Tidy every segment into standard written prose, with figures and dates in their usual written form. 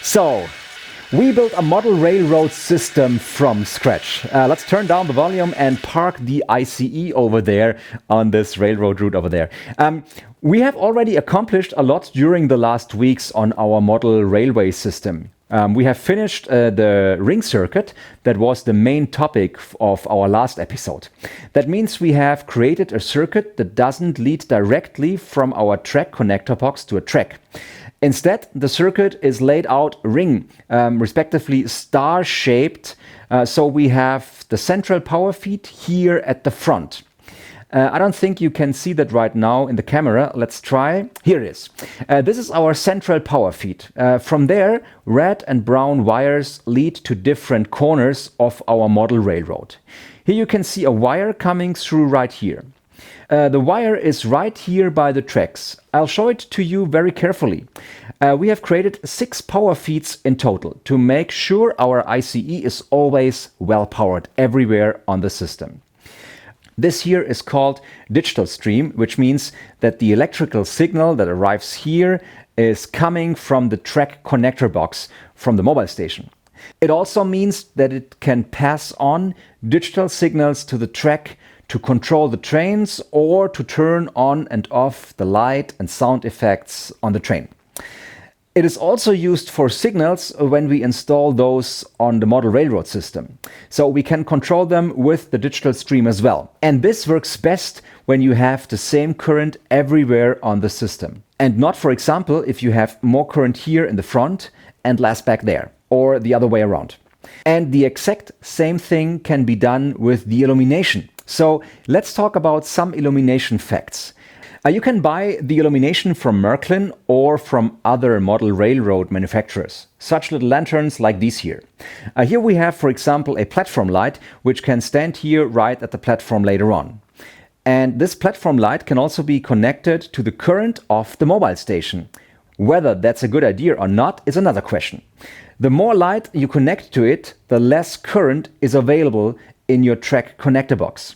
So, we built a model railroad system from scratch. Let's turn down the volume and park the ICE over there on this railroad route over there. We have already accomplished a lot during the last weeks on our model railway system. We have finished the ring circuit that was the main topic of our last episode. That means we have created a circuit that doesn't lead directly from our track connector box to a track. Instead, the circuit is laid out ring, respectively star-shaped, so we have the central power feed here at the front. I don't think you can see that right now in the camera. Let's try. Here it is. This is our central power feed. From there, red and brown wires lead to different corners of our model railroad. Here you can see a wire coming through right here. The wire is right here by the tracks. I'll show it to you very carefully. We have created 6 power feeds in total to make sure our ICE is always well powered everywhere on the system. This here is called digital stream, which means that the electrical signal that arrives here is coming from the track connector box from the mobile station. It also means that it can pass on digital signals to the track to control the trains or to turn on and off the light and sound effects on the train. It is also used for signals when we install those on the model railroad system. So we can control them with the digital stream as well. And this works best when you have the same current everywhere on the system. And not, for example, if you have more current here in the front and less back there, or the other way around. And the exact same thing can be done with the illumination. So let's talk about some illumination facts. You can buy the illumination from Märklin or from other model railroad manufacturers. Such little lanterns like these here. Here we have, for example, a platform light which can stand here right at the platform later on. And this platform light can also be connected to the current of the mobile station. Whether that's a good idea or not is another question. The more light you connect to it, the less current is available in your track connector box.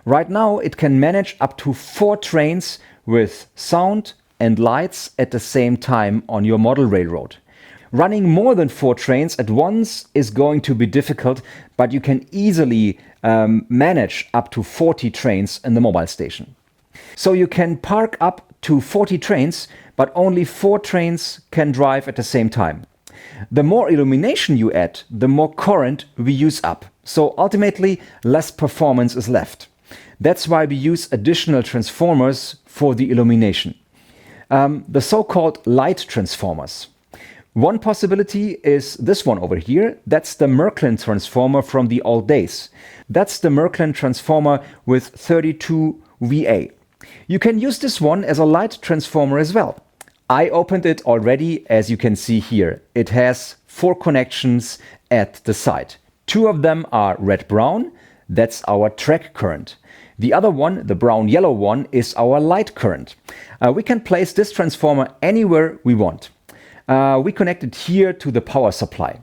Right now it can manage up to 4 trains with sound and lights at the same time on your model railroad. Running more than 4 trains at once is going to be difficult, but you can easily manage up to 40 trains in the mobile station. So you can park up to 40 trains, but only 4 trains can drive at the same time. The more illumination you add, the more current we use up. So ultimately, less performance is left. That's why we use additional transformers for the illumination. The so-called light transformers. One possibility is this one over here. That's the Märklin transformer from the old days. That's the Märklin transformer with 32 VA. You can use this one as a light transformer as well. I opened it already, as you can see here. It has 4 connections at the side. 2 of them are red-brown. That's our track current. The other one, the brown-yellow one, is our light current. We can place this transformer anywhere we want. We connect it here to the power supply.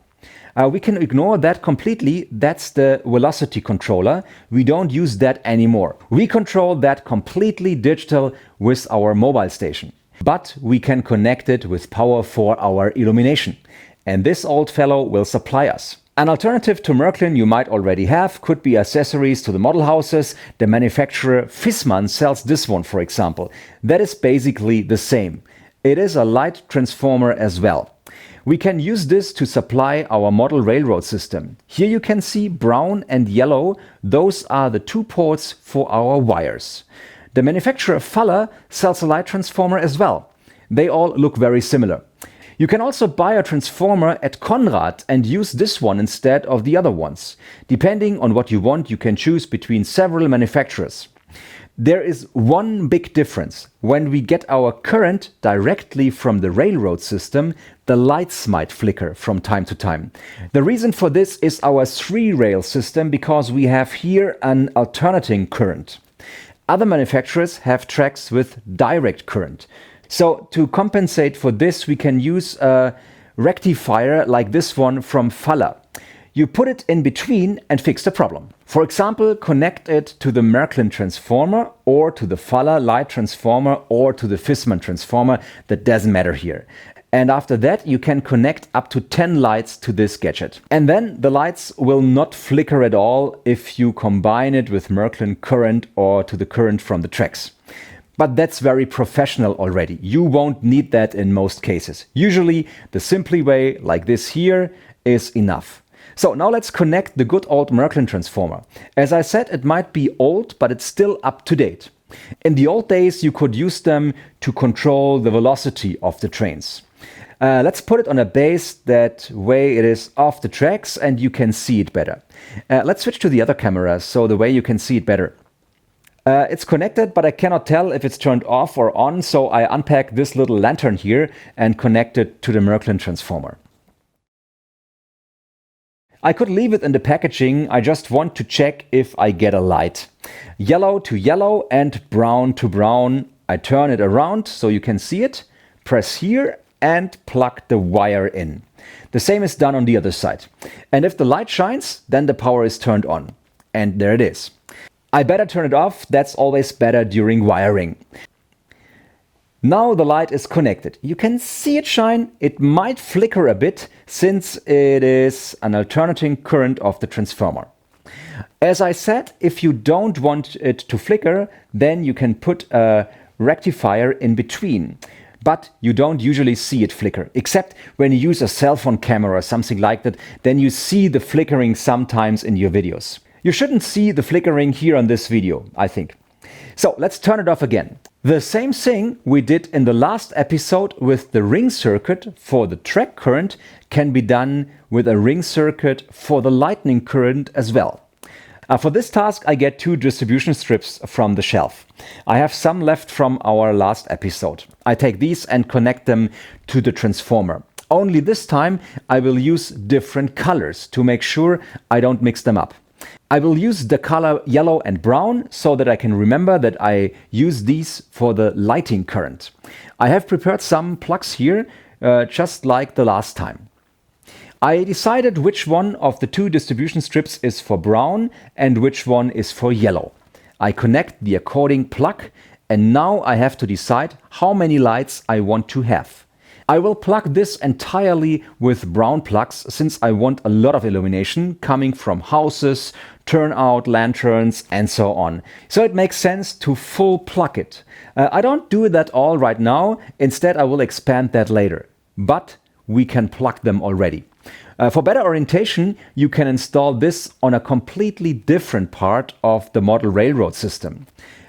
We can ignore that completely. That's the velocity controller. We don't use that anymore. We control that completely digital with our mobile station. But we can connect it with power for our illumination. And this old fellow will supply us. An alternative to Märklin you might already have could be accessories to the model houses. The manufacturer Fissmann sells this one, for example. That is basically the same. It is a light transformer as well. We can use this to supply our model railroad system. Here you can see brown and yellow. Those are the 2 ports for our wires. The manufacturer Faller sells a light transformer as well. They all look very similar. You can also buy a transformer at Conrad and use this one instead of the other ones. Depending on what you want, you can choose between several manufacturers. There is one big difference. When we get our current directly from the railroad system, the lights might flicker from time to time. The reason for this is our 3-rail system, because we have here an alternating current. Other manufacturers have tracks with direct current. So to compensate for this, we can use a rectifier like this one from Faller. You put it in between and fix the problem. For example, connect it to the Märklin transformer or to the Faller light transformer or to the Fissmann transformer. That doesn't matter here. And after that, you can connect up to 10 lights to this gadget. And then the lights will not flicker at all if you combine it with Märklin current or to the current from the tracks. But that's very professional already. You won't need that in most cases. Usually the simply way, like this here, is enough. So now let's connect the good old Märklin transformer. As I said, it might be old, but it's still up to date. In the old days, you could use them to control the velocity of the trains. Let's put it on a base, that way it is off the tracks and you can see it better. Let's switch to the other camera, so the way you can see it better. It's connected, but I cannot tell if it's turned off or on, so I unpack this little lantern here and connect it to the Märklin transformer. I could leave it in the packaging, I just want to check if I get a light. Yellow to yellow and brown to brown. I turn it around so you can see it, press here and plug the wire in. The same is done on the other side. And if the light shines, then the power is turned on. And there it is. I better turn it off, that's always better during wiring. Now the light is connected. You can see it shine. It might flicker a bit since it is an alternating current of the transformer. As I said, if you don't want it to flicker, then you can put a rectifier in between. But you don't usually see it flicker, except when you use a cell phone camera or something like that, then you see the flickering sometimes in your videos. You shouldn't see the flickering here on this video, I think. So let's turn it off again. The same thing we did in the last episode with the ring circuit for the track current can be done with a ring circuit for the lightning current as well. For this task I get 2 distribution strips from the shelf. I have some left from our last episode. I take these and connect them to the transformer. Only this time I will use different colors to make sure I don't mix them up. I will use the color yellow and brown so that I can remember that I use these for the lighting current. I have prepared some plugs here, just like the last time. I decided which one of the 2 distribution strips is for brown and which one is for yellow. I connect the according plug and now I have to decide how many lights I want to have. I will plug this entirely with brown plugs since I want a lot of illumination coming from houses, turnout lanterns and so on. So it makes sense to full plug it. I don't do that all right now, instead I will expand that later. But we can plug them already. For better orientation, you can install this on a completely different part of the model railroad system.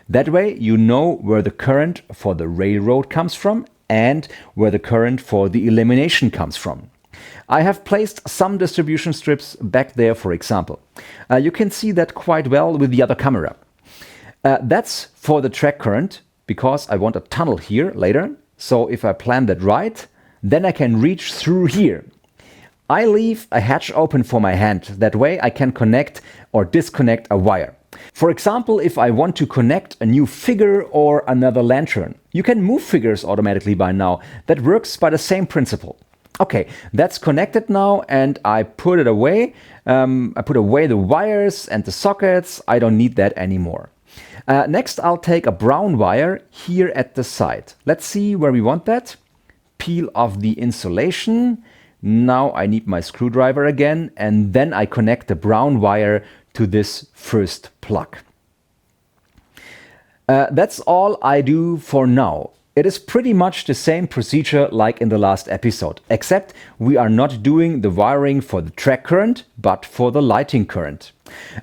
That way you know where the current for the railroad comes from and where the current for the illumination comes from. I have placed some distribution strips back there, for example. You can see that quite well with the other camera. That's for the track current, because I want a tunnel here later. So if I plan that right, then I can reach through here. I leave a hatch open for my hand. That way I can connect or disconnect a wire. For example, if I want to connect a new figure or another lantern. You can move figures automatically by now. That works by the same principle. Okay, that's connected now and I put it away. I put away the wires and the sockets. I don't need that anymore. Next, I'll take a brown wire here at the side. Let's see where we want that. Peel off the insulation. Now I need my screwdriver again and then I connect the brown wire to this first plug. That's all I do for now. It is pretty much the same procedure like in the last episode, except we are not doing the wiring for the track current, but for the lighting current.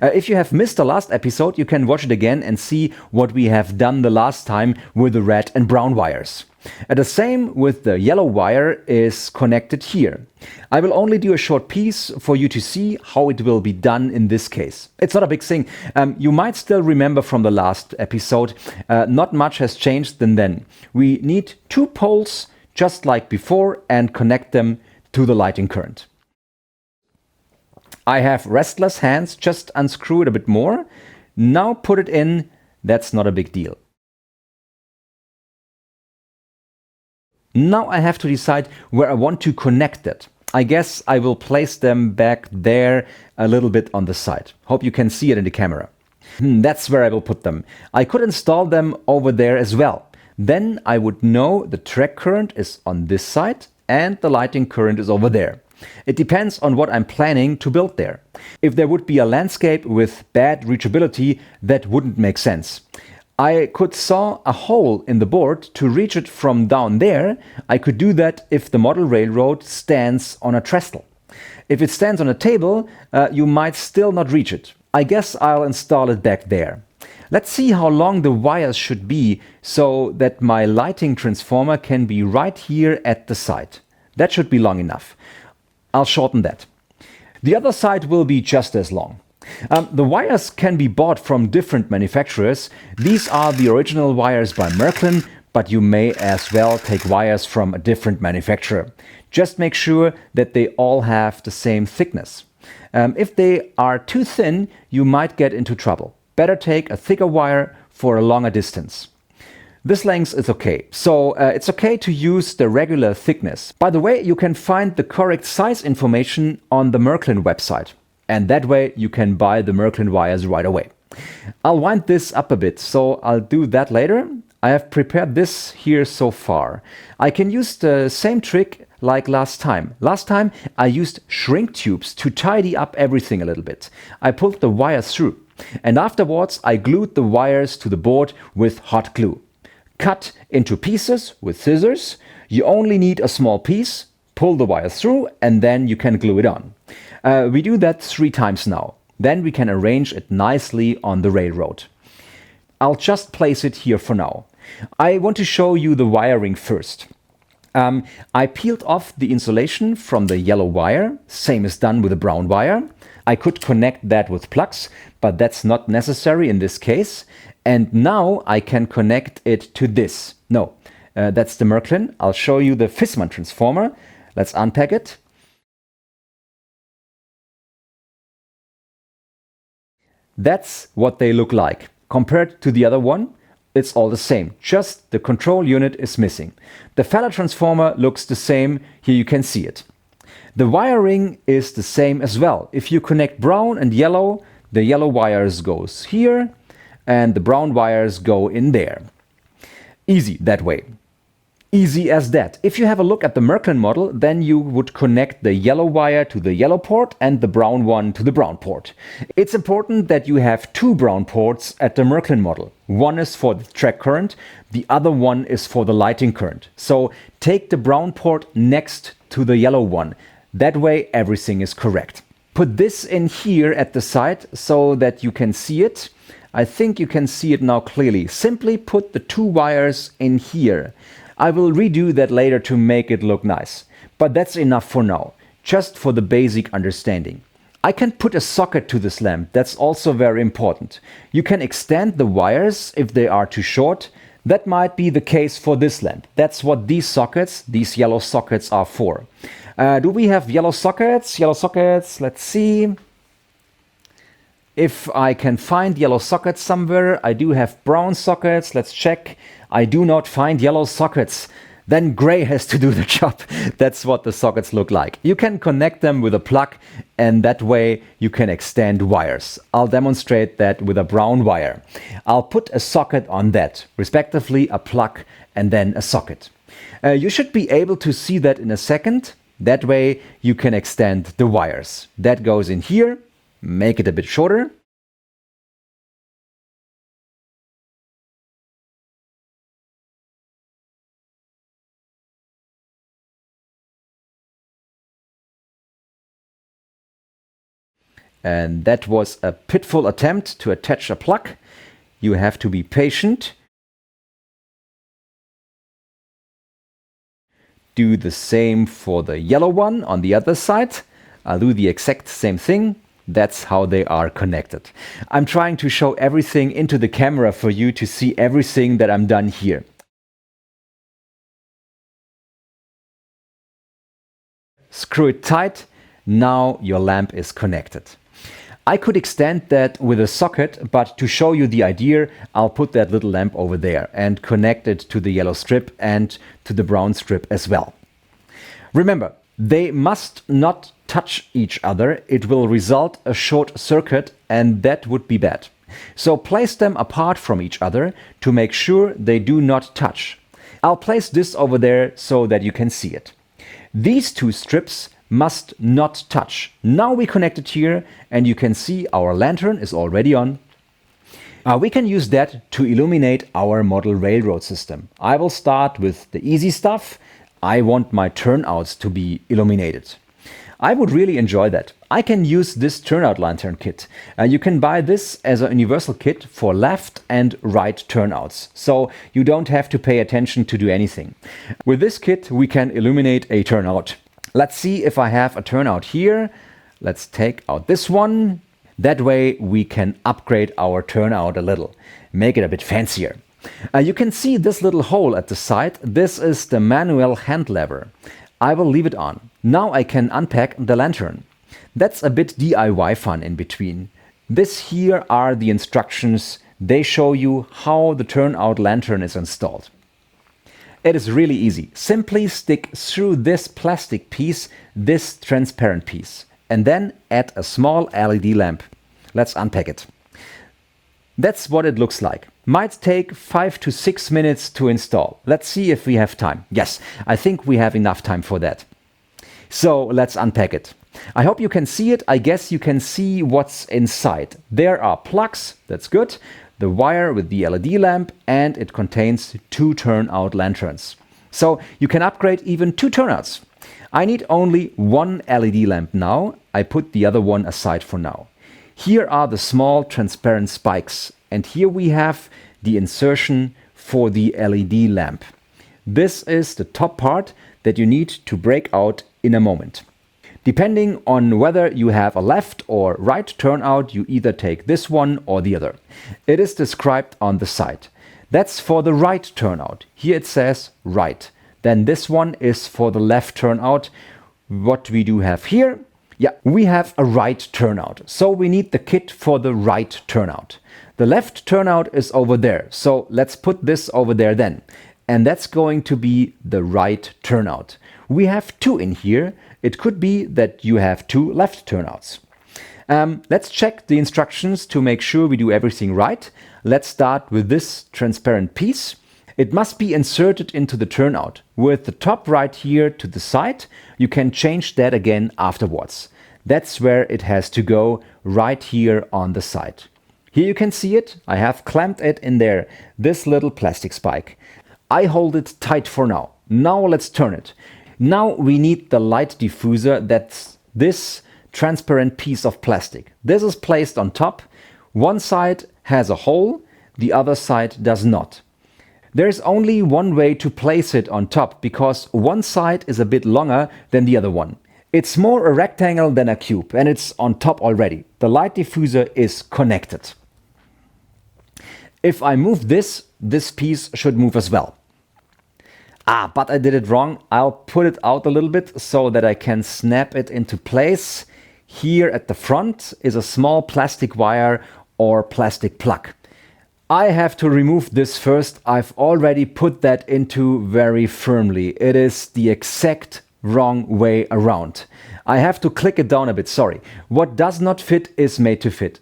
If you have missed the last episode, you can watch it again and see what we have done the last time with the red and brown wires. The same with the yellow wire is connected here. I will only do a short piece for you to see how it will be done in this case. It's not a big thing. You might still remember from the last episode, not much has changed than then. We need 2 poles just like before and connect them to the lighting current. I have restless hands, just unscrew it a bit more. Now put it in, that's not a big deal. Now I have to decide where I want to connect it. I guess I will place them back there a little bit on the side. Hope you can see it in the camera. That's where I will put them. I could install them over there as well. Then I would know the track current is on this side and the lighting current is over there. It depends on what I'm planning to build there. If there would be a landscape with bad reachability, that wouldn't make sense. I could saw a hole in the board to reach it from down there. I could do that if the model railroad stands on a trestle. If it stands on a table, you might still not reach it. I guess I'll install it back there. Let's see how long the wires should be so that my lighting transformer can be right here at the side. That should be long enough. I'll shorten that. The other side will be just as long. The wires can be bought from different manufacturers. These are the original wires by Märklin, but you may as well take wires from a different manufacturer. Just make sure that they all have the same thickness. If they are too thin, you might get into trouble. Better take a thicker wire for a longer distance. This length is okay, so it's okay to use the regular thickness. By the way, you can find the correct size information on the Märklin website. And that way you can buy the Märklin wires right away. I'll wind this up a bit, so I'll do that later. I have prepared this here so far. I can use the same trick like last time. Last time I used shrink tubes to tidy up everything a little bit. I pulled the wires through, and afterwards I glued the wires to the board with hot glue. Cut into pieces with scissors. You only need a small piece. Pull the wire through and then you can glue it on. We do that 3 times now. Then we can arrange it nicely on the railroad. I'll just place it here for now. I want to show you the wiring first. I peeled off the insulation from the yellow wire. Same is done with the brown wire. I could connect that with plugs, but that's not necessary in this case. And now I can connect it to this. No, that's the Märklin. I'll show you the Fissmann transformer. Let's unpack it. That's what they look like. Compared to the other one, it's all the same. Just the control unit is missing. The Feller transformer looks the same. Here you can see it. The wiring is the same as well. If you connect brown and yellow, the yellow wires goes here and the brown wires go in there. Easy that way. Easy as that. If you have a look at the Märklin model, then you would connect the yellow wire to the yellow port and the brown one to the brown port. It's important that you have 2 brown ports at the Märklin model. One is for the track current, the other one is for the lighting current. So take the brown port next to the yellow one. That way everything is correct. Put this in here at the side so that you can see it. I think you can see it now clearly. Simply put the 2 wires in here. I will redo that later to make it look nice. But that's enough for now, just for the basic understanding. I can put a socket to this lamp, that's also very important. You can extend the wires if they are too short. That might be the case for this lamp. That's what these sockets, these yellow sockets are for. Do we have yellow sockets? Yellow sockets, let's see. If I can find yellow sockets somewhere, I do have brown sockets, let's check. I do not find yellow sockets. Then gray has to do the job. That's what the sockets look like. You can connect them with a plug and that way you can extend wires. I'll demonstrate that with a brown wire. I'll put a socket on that, respectively a plug and then a socket. You should be able to see that in a second. That way you can extend the wires. That goes in here. Make it a bit shorter. And that was a pitiful attempt to attach a plug. You have to be patient. Do the same for the yellow one on the other side. I'll do the exact same thing. That's how they are connected. I'm trying to show everything into the camera for you to see everything that I'm done here. Screw it tight. Now your lamp is connected. I could extend that with a socket, but to show you the idea, I'll put that little lamp over there and connect it to the yellow strip and to the brown strip as well. Remember, they must not touch each other. It will result a short circuit and that would be bad. So place them apart from each other to make sure they do not touch. I'll place this over there so that you can see it. These two strips must not touch. Now we connect it here and you can see our lantern is already on. We can use that to illuminate our model railroad system. I will start with the easy stuff. I want my turnouts to be illuminated. I would really enjoy that. I can use this turnout lantern kit. You can buy this as a universal kit for left and right turnouts, so you don't have to pay attention to do anything. With this kit we can illuminate a turnout. Let's see if I have a turnout here. Let's take out this one. That way we can upgrade our turnout a little, make it a bit fancier. You can see this little hole at the side. This is the manual hand lever. I will leave it on. Now I can unpack the lantern. That's a bit DIY fun in between. This here are the instructions. They show you how the turnout lantern is installed. It is really easy. Simply stick through this plastic piece, this transparent piece, and then add a small LED lamp. Let's unpack it. That's what it looks like. Might take 5 to 6 minutes to install. Let's see if we have time. Yes, I think we have enough time for that. So let's unpack it. I hope you can see it. I guess you can see what's inside. There are plugs, that's good, the wire with the LED lamp, and it contains 2 turnout lanterns. So you can upgrade even 2 turnouts. I need only 1 LED lamp now. I put the other one aside for now. Here are the small transparent spikes, and here we have the insertion for the LED lamp. This is the top part that you need to break out in a moment. Depending on whether you have a left or right turnout, you either take this one or the other. It is described on the side. That's for the right turnout. Here it says right. Then this one is for the left turnout. What we do have here? Yeah, we have a right turnout. So we need the kit for the right turnout. The left turnout is over there. So let's put this over there then. And that's going to be the right turnout. We have 2 in here. It could be that you have 2 left turnouts. Let's check the instructions to make sure we do everything right. Let's start with this transparent piece. It must be inserted into the turnout with the top right here to the side. You can change that again afterwards. That's where it has to go, right here on the side. Here you can see it. I have clamped it in there, this little plastic spike. I hold it tight for now. Now let's turn it. Now we need the light diffuser, that's this transparent piece of plastic. This is placed on top. One side has a hole, the other side does not. There's only one way to place it on top because one side is a bit longer than the other one. It's more a rectangle than a cube and it's on top already. The light diffuser is connected. If I move this piece should move as well. But I did it wrong. I'll put it out a little bit so that I can snap it into place. Here at the front is a small plastic wire or plastic plug. I have to remove this first. I've already put that into very firmly. It is the exact wrong way around. I have to click it down a bit, sorry. What does not fit is made to fit.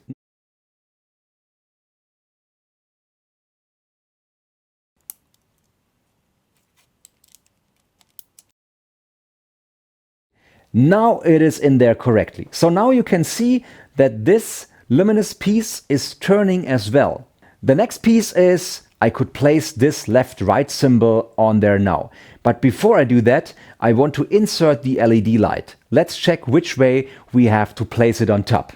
Now it is in there correctly. So now you can see that this luminous piece is turning as well. The next piece is I could place this left-right symbol on there now. But before I do that, I want to insert the LED light. Let's check which way we have to place it on top.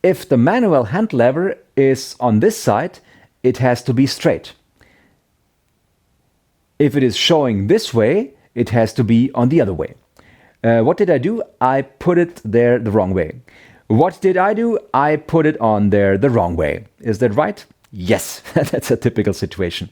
If the manual hand lever is on this side, it has to be straight. If it is showing this way, it has to be on the other way. What did I do? I put it there the wrong way. What did I do? I put it on there the wrong way. Is that right? Yes, that's a typical situation.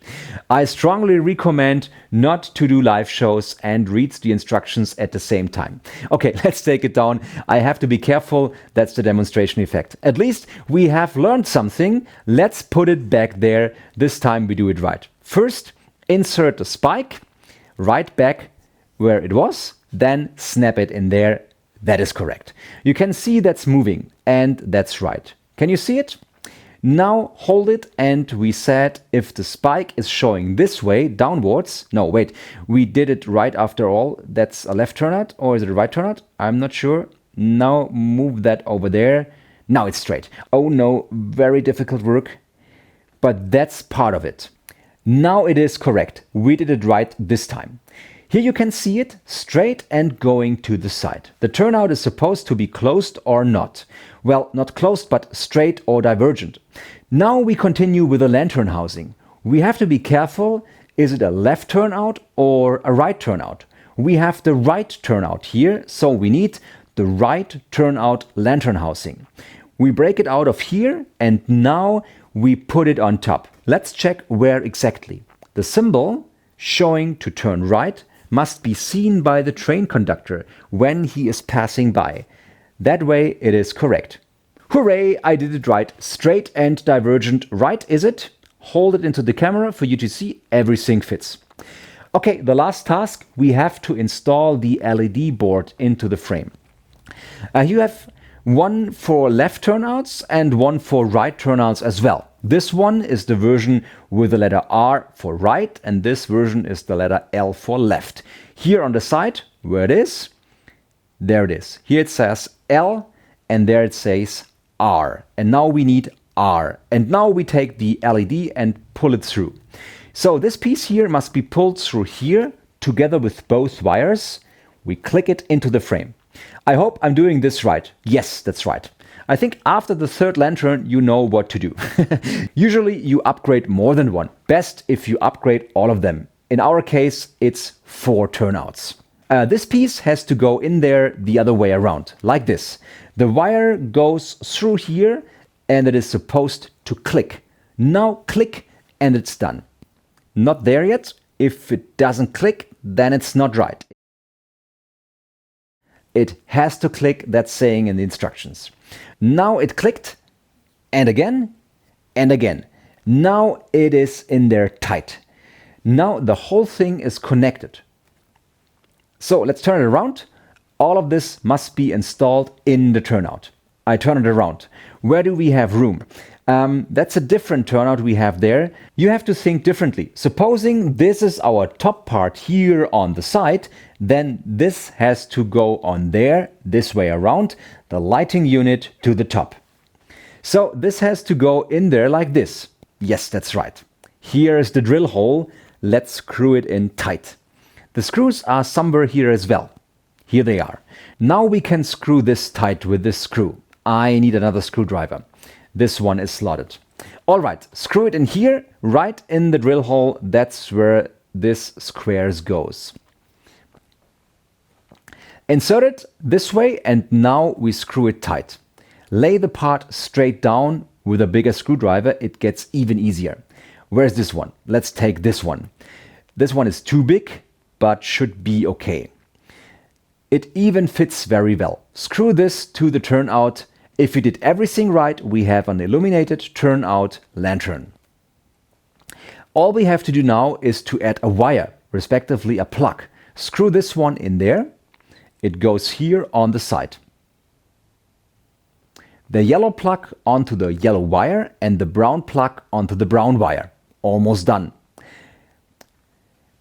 I strongly recommend not to do live shows and read the instructions at the same time. Okay, let's take it down. I have to be careful. That's the demonstration effect. At least we have learned something. Let's put it back there. This time we do it right. First, insert the spike right back where it was. Then snap it in there. That is correct. You can see that's moving and that's right. Can you see it? Now hold it, and we said if the spike is showing this way downwards, no wait, we did it right after all. That's a left turnout, or is it a right turnout? I'm not sure. Now move that over there. Now it's straight. Oh no, very difficult work, but that's part of it. Now it is correct. We did it right this time. Here you can see it straight and going to the side. The turnout is supposed to be closed or not. Well, not closed, but straight or divergent. Now we continue with the lantern housing. We have to be careful. Is it a left turnout or a right turnout? We have the right turnout here, so we need the right turnout lantern housing. We break it out of here, and now we put it on top. Let's check where exactly. The symbol showing to turn right must be seen by the train conductor when he is passing by. That way it is correct. Hooray, I did it right. Straight and divergent right, is it? Hold it into the camera for you to see. Everything fits. Okay, the last task, we have to install the LED board into the frame. You have one for left turnouts and one for right turnouts as well. This one is the version with the letter R for right, and this version is the letter L for left. Here on the side, where it is, there it is. Here it says L, and there it says R. And now we need R. And now we take the LED and pull it through. So this piece here must be pulled through here together with both wires. We click it into the frame. I hope I'm doing this right. Yes, that's right. I think after the third lantern, you know what to do. Usually you upgrade more than one. Best if you upgrade all of them. In our case, it's 4 turnouts. This piece has to go in there the other way around, like this. The wire goes through here and it is supposed to click. Now click and it's done. Not there yet. If it doesn't click, then it's not right. It has to click, that's saying in the instructions. Now it clicked, and again, and again. Now it is in there tight. Now the whole thing is connected. So let's turn it around. All of this must be installed in the turnout. I turn it around. Where do we have room? That's a different turnout we have there. You have to think differently. Supposing this is our top part here on the side, then this has to go on there, this way around, the lighting unit to the top. So this has to go in there like this. Yes, that's right. Here is the drill hole. Let's screw it in tight. The screws are somewhere here as well. Here they are. Now we can screw this tight with this screw. I need another screwdriver. This one is slotted. All right, screw it in here, right in the drill hole. That's where this squares goes. Insert it this way, and now we screw it tight. Lay the part straight down with a bigger screwdriver. It gets even easier. Where's this one? Let's take this one. This one is too big, but should be okay. It even fits very well. Screw this to the turnout. If you did everything right, we have an illuminated turnout lantern. All we have to do now is to add a wire, respectively a plug. Screw this one in there. It goes here on the side. The yellow plug onto the yellow wire and the brown plug onto the brown wire. Almost done.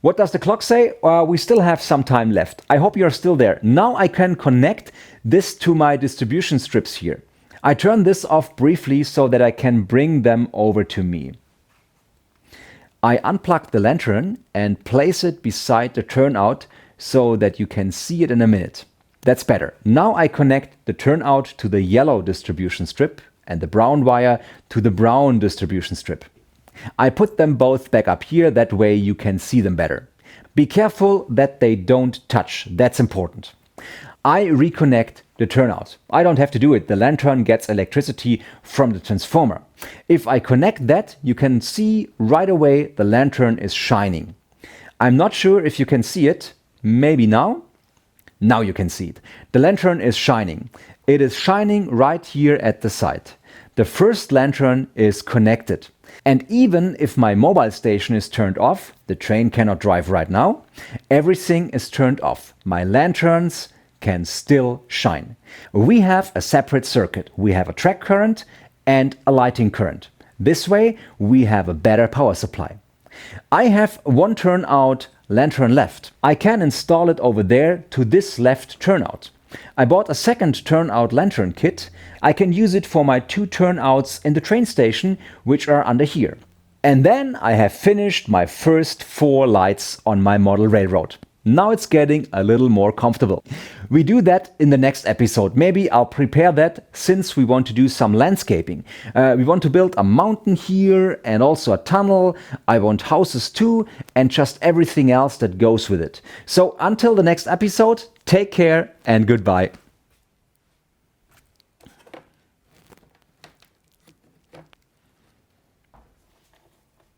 What does the clock say? We still have some time left. I hope you're still there. Now I can connect this to my distribution strips here. I turn this off briefly so that I can bring them over to me. I unplug the lantern and place it beside the turnout so that you can see it in a minute. That's better. Now I connect the turnout to the yellow distribution strip and the brown wire to the brown distribution strip. I put them both back up here, that way you can see them better. Be careful that they don't touch, that's important. I reconnect the turnout. I don't have to do it, the lantern gets electricity from the transformer. If I connect that, you can see right away the lantern is shining. I'm not sure if you can see it, maybe now? Now you can see it. The lantern is shining. It is shining right here at the side. The first lantern is connected. And even if my mobile station is turned off, the train cannot drive right now, everything is turned off. My lanterns can still shine. We have a separate circuit. We have a track current and a lighting current. This way we have a better power supply. I have one turnout lantern left. I can install it over there to this left turnout. I bought a second turnout lantern kit. I can use it for my 2 turnouts in the train station, which are under here. And then I have finished my first 4 lights on my model railroad. Now it's getting a little more comfortable. We do that in the next episode. Maybe I'll prepare that, since we want to do some landscaping. We want to build a mountain here and also a tunnel. I want houses too, and just everything else that goes with it. So until the next episode, take care and goodbye.